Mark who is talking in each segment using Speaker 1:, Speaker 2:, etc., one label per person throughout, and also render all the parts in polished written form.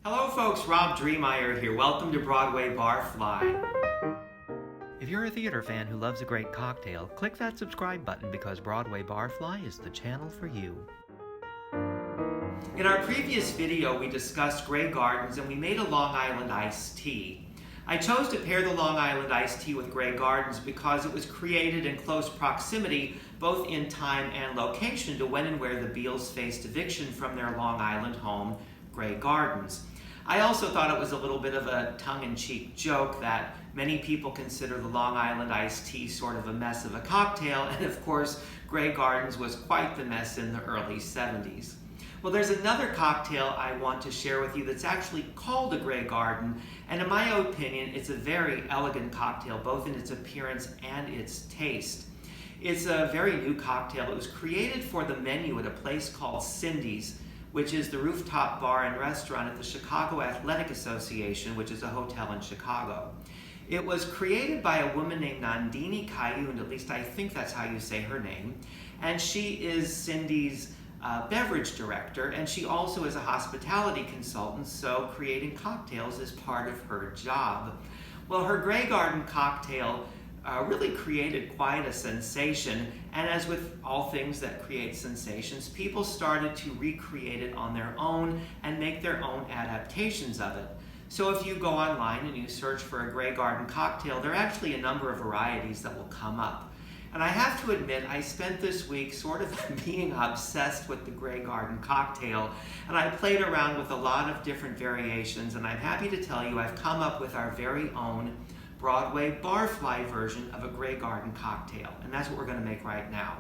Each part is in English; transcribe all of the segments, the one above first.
Speaker 1: Hello folks, Rob Dreemeyer here. Welcome to Broadway Barfly.
Speaker 2: If you're a theater fan who loves a great cocktail, click that subscribe button because Broadway Barfly is the channel for you.
Speaker 1: In our previous video, we discussed Grey Gardens and we made a Long Island iced tea. I chose to pair the Long Island iced tea with Grey Gardens because it was created in close proximity, both in time and location, to when and where the Beals faced eviction from their Long Island home, Grey Gardens. I also thought it was a little bit of a tongue-in-cheek joke that many people consider the Long Island iced tea sort of a mess of a cocktail, and of course, Grey Gardens was quite the mess in the early 70s. Well, there's another cocktail I want to share with you that's actually called a Grey Garden, and in my opinion, it's a very elegant cocktail, both in its appearance and its taste. It's a very new cocktail. It was created for the menu at a place called Cindy's, which is the rooftop bar and restaurant at the Chicago Athletic Association, which is a hotel in Chicago. It was created by a woman named Nandini Khaund, at least I think that's how you say her name, and she is Cindy's beverage director, and she also is a hospitality consultant, so creating cocktails is part of her job. Well, her Grey Garden cocktail really created quite a sensation, and as with all things that create sensations, people started to recreate it on their own and make their own adaptations of it. So if you go online and you search for a Grey Garden cocktail, there are actually a number of varieties that will come up. And I have to admit, I spent this week sort of being obsessed with the Grey Garden cocktail, and I played around with a lot of different variations, and I'm happy to tell you I've come up with our very own Broadway Barfly version of a Grey Garden cocktail, and that's what we're going to make right now.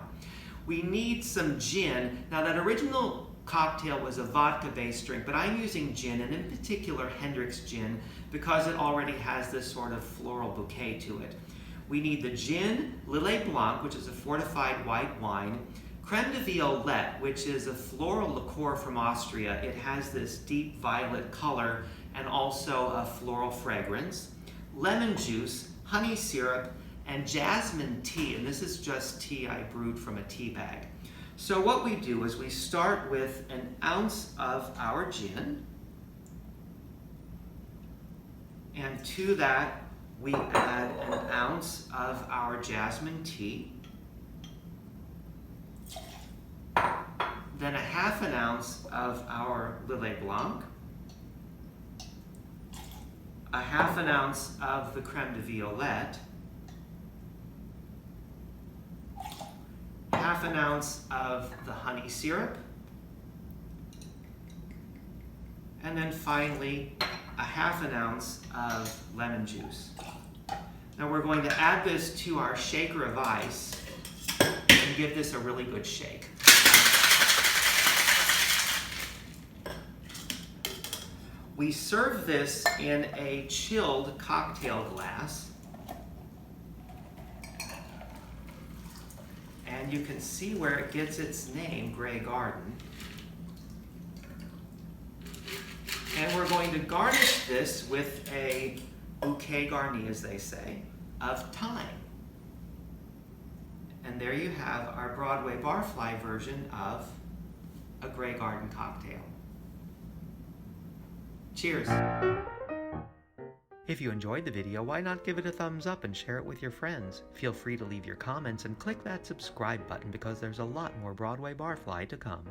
Speaker 1: We need some gin. Now, that original cocktail was a vodka-based drink, but I'm using gin, and in particular Hendrick's gin, because it already has this sort of floral bouquet to it. We need the gin, Lillet Blanc, which is a fortified white wine, Creme de Violette, which is a floral liqueur from Austria. It has this deep violet color and also a floral fragrance, lemon juice, honey syrup, and jasmine tea, and this is just tea I brewed from a tea bag. So what we do is we start with an ounce of our gin, and to that we add an ounce of our jasmine tea, then a half an ounce of our Lillet Blanc, a half an ounce of the Creme de Violette, half an ounce of the honey syrup, and then finally a half an ounce of lemon juice. Now we're going to add this to our shaker of ice and give this a really good shake. We serve this in a chilled cocktail glass, and you can see where it gets its name, Grey Garden. And we're going to garnish this with a bouquet garni, as they say, of thyme. And there you have our Broadway Barfly version of a Grey Garden cocktail. Cheers!
Speaker 2: If you enjoyed the video, why not give it a thumbs up and share it with your friends? Feel free to leave your comments and click that subscribe button because there's a lot more Broadway Barfly to come.